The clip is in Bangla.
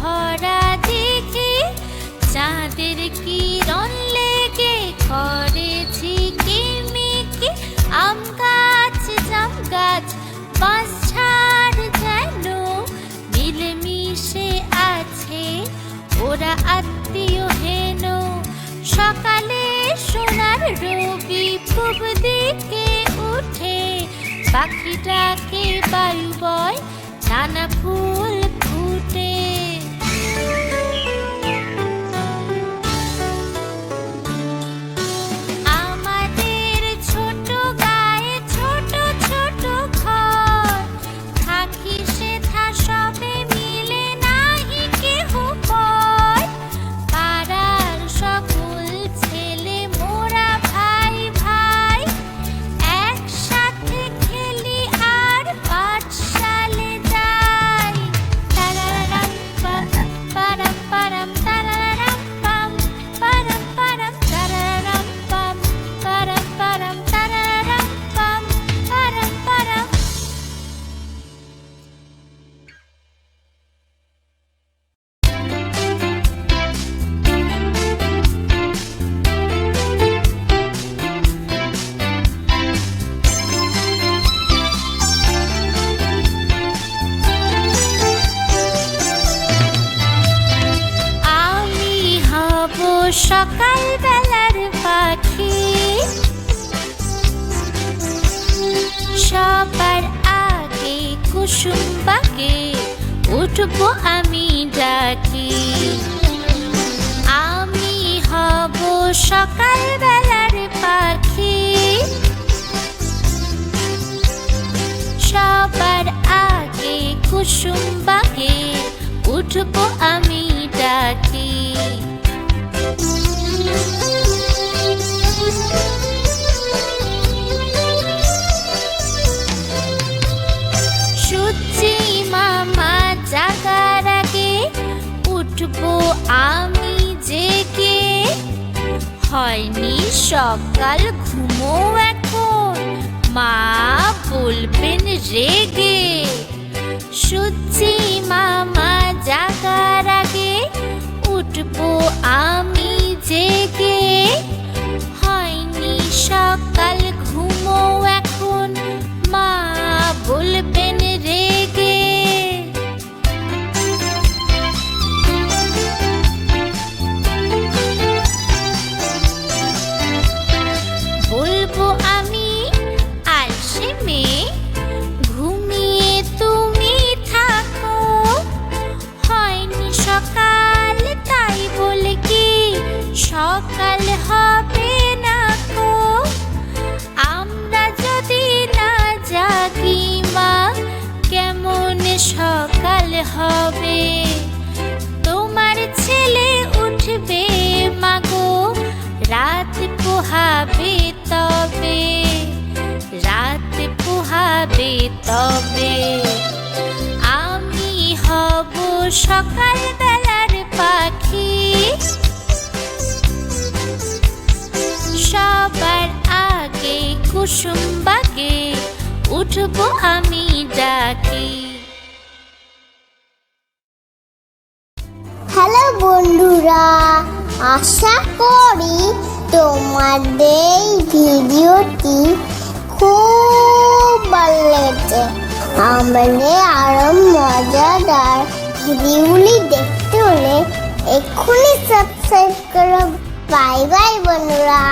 ভরা দিঘি, চাঁদের কিরণ লেগে করেছি কিমিকি। আম গাছ জাম গাছ বাঁশঝাড় যেন মিলেমিশে আছে, ওরা আত্মীয় হেন। সকালে সোনার রবি পূব দিকে উঠে, পাখিটাকে বায়ু বয়, নানা ফুল ফুটে। আমাদের ছোট গায়ে ছোট ছোট ঘর, থাকি সেথা সবে মিলে নাহি কেহ পর। পাড়ার সকল ছেলে মোরা ভাই ভাই, একসাথে খেলি আর পাঠশালে যাই। তারারারাম পারাম পারাম তারারারাম পাম, পারাম পারাম তারারারাম পাম, পারাম পারাম তারারারাম পাম, পারাম পারাম। আমি হব সকালবেলার পাখি, সবার আগে কুসুম বাগে উঠবো আমি ডাকি। আমি হব সকালবেলার পাখি, সবার আগে কুসুম বাগে উঠবো আমি ডাকি। সূর্যি মামা জাগার আগে উঠবো আমি জেগে, হয়নি সকাল ঘুমো এখন, মা বলবেন রেগে। সূর্যি মামা জাগার আগে উঠবো আমি জেগে, হয়নি সকাল ঘুমো এখন, মা বলবেন রেগে। বলবো আমি আলসে মেয়ে, ঘুমিয়ে তুমি থাকো, হয়নি সকাল তাই বলে কি সকাল হবে না কো। আমরা যদি না জাগি মা, কেমন সকাল হবে। তোমার ছেলে উঠবে মাগো, রাত পোহাবে তবে, রাত পোহাবে তবে। আমি হব সকালবেলার পাখি, সবার আগে কুসুম বাগে উঠবো আমি ডাকি। হ্যালো বন্ধুরা, আশা করি তোমাদের এই ভিডিওটি খুব ভালো লেগেছে। আমাদের আরো মজাদার ভিডিওগুলি দেখতে হলে এক্ষুনি সাবস্ক্রাইব করো। বাই বাই বন্ধুরা।